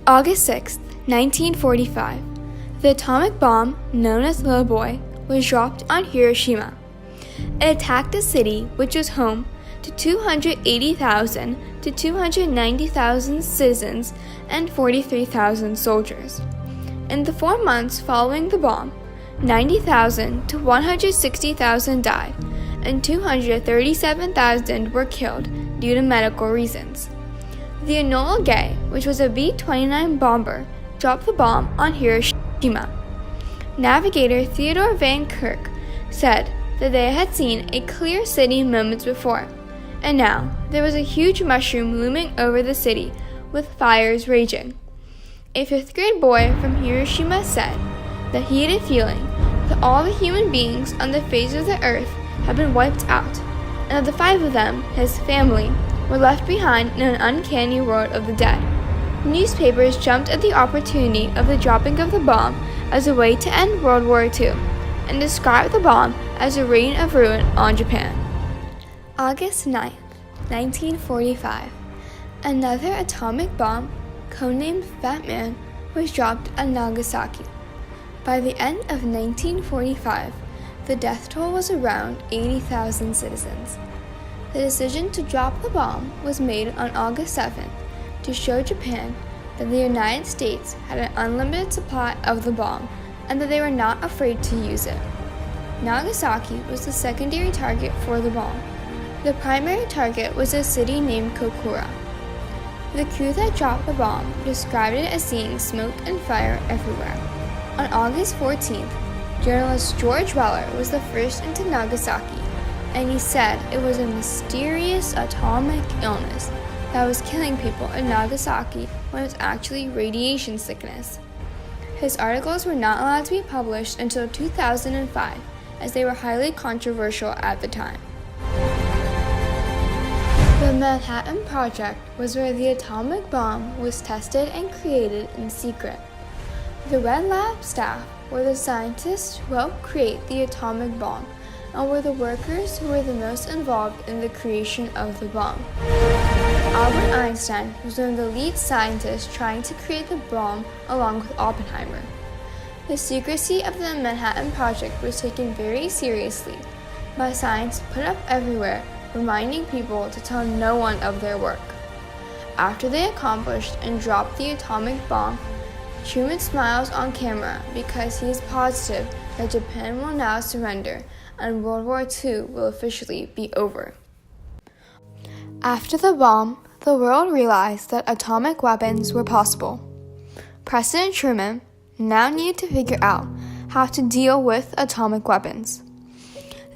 August 6, 1945. The atomic bomb, known as Little Boy, was dropped on Hiroshima. It attacked a city which was home to 280,000 to 290,000 citizens and 43,000 soldiers. In the 4 months following the bomb, 90,000 to 160,000 died, and 237,000 were killed due to medical reasons. The Enola Gay, which was a B-29 bomber, dropped the bomb on Hiroshima. Navigator Theodore Van Kirk said that they had seen a clear city moments before, and now there was a huge mushroom looming over the city with fires raging. A 5th grade boy from Hiroshima said that he had a feeling that all the human beings on the face of the earth had been wiped out, and that the 5 of them, his family, were left behind in an uncanny world of the dead. Newspapers jumped at the opportunity of the dropping of the bomb as a way to end World War II, and described the bomb as a rain of ruin on Japan. August 9, 1945. Another atomic bomb, codenamed Fat Man, was dropped on Nagasaki. By the end of 1945, the death toll was around 80,000 citizens. The decision to drop the bomb was made on August 7th to show Japan that the United States had an unlimited supply of the bomb and that they were not afraid to use it. Nagasaki was the secondary target for the bomb. The primary target was a city named Kokura. The crew that dropped the bomb described it as seeing smoke and fire everywhere. On August 14th, journalist George Weller was the first into Nagasaki, and he said it was a mysterious atomic illness that was killing people in Nagasaki when it was actually radiation sickness. His articles were not allowed to be published until 2005, as they were highly controversial at the time. The Manhattan Project was where the atomic bomb was tested and created in secret. The Red Lab staff were the scientists who helped create the atomic bomb and were the workers who were the most involved in the creation of the bomb. Albert Einstein was one of the lead scientists trying to create the bomb along with Oppenheimer. The secrecy of the Manhattan Project was taken very seriously by signs put up everywhere reminding people to tell no one of their work. After they accomplished and dropped the atomic bomb, Truman smiles on camera because he is positive that Japan will now surrender and World War II will officially be over. After the bomb, the world realized that atomic weapons were possible. President Truman now needed to figure out how to deal with atomic weapons.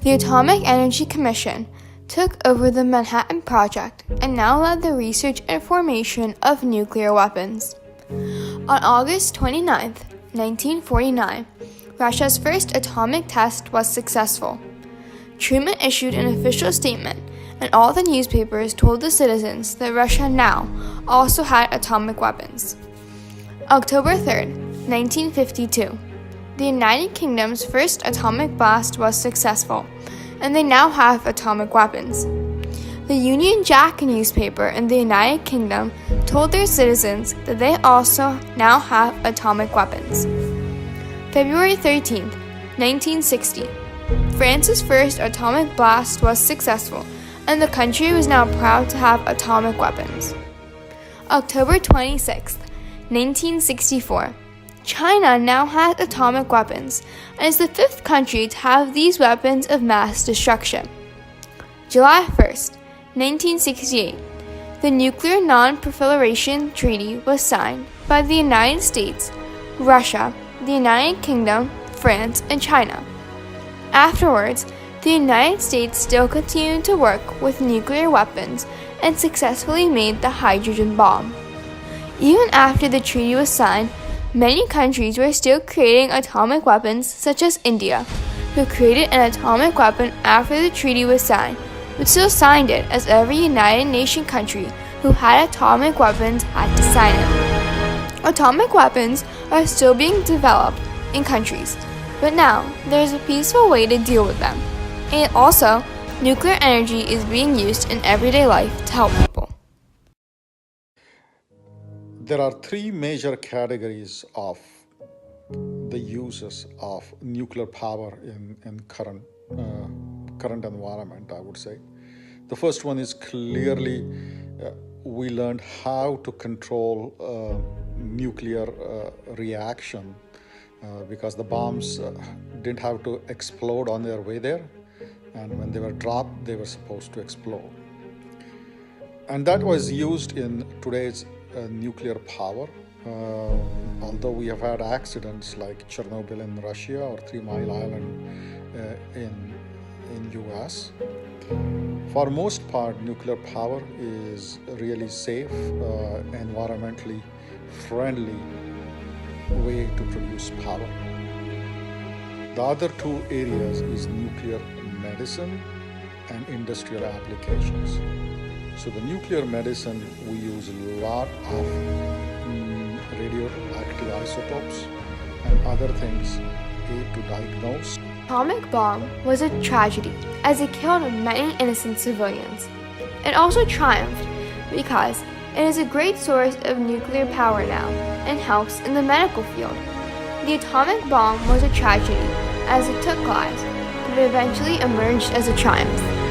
The Atomic Energy Commission took over the Manhattan Project and now led the research and formation of nuclear weapons. On August 29, 1949, Russia's first atomic test was successful. Truman issued an official statement, and all the newspapers told the citizens that Russia now also had atomic weapons. October 3, 1952, the United Kingdom's first atomic blast was successful, and they now have atomic weapons. The Union Jack newspaper in the United Kingdom told their citizens that they also now have atomic weapons. February 13, 1960, France's first atomic blast was successful, and the country was now proud to have atomic weapons. October 26, 1964, China now has atomic weapons and is the 5th country to have these weapons of mass destruction. July 1st, 1968, the Nuclear Non-Proliferation Treaty was signed by the United States, Russia, the United Kingdom, France, and China. Afterwards, the United States still continued to work with nuclear weapons and successfully made the hydrogen bomb. Even after the treaty was signed, many countries were still creating atomic weapons, such as India, who created an atomic weapon after the treaty was signed, but still signed it as every United Nations country who had atomic weapons had to sign it. Atomic weapons are still being developed in countries, but now there is a peaceful way to deal with them. And also, nuclear energy is being used in everyday life to help people. There are three major categories of the uses of nuclear power in current environment, I would say. The first one is clearly we learned how to control nuclear reaction because the bombs didn't have to explode on their way there, and when they were dropped, they were supposed to explode. And that was used in today's nuclear power. Although we have had accidents like Chernobyl in Russia or 3 Mile Island in US, for most part, nuclear power is really safe, environmentally friendly way to produce power. The other two areas is nuclear medicine and industrial applications. So the nuclear medicine, we use a lot of radioactive isotopes and other things to diagnose. The atomic bomb was a tragedy as it killed many innocent civilians. It also triumphed because it is a great source of nuclear power now and helps in the medical field. The atomic bomb was a tragedy as it took lives, but eventually emerged as a triumph.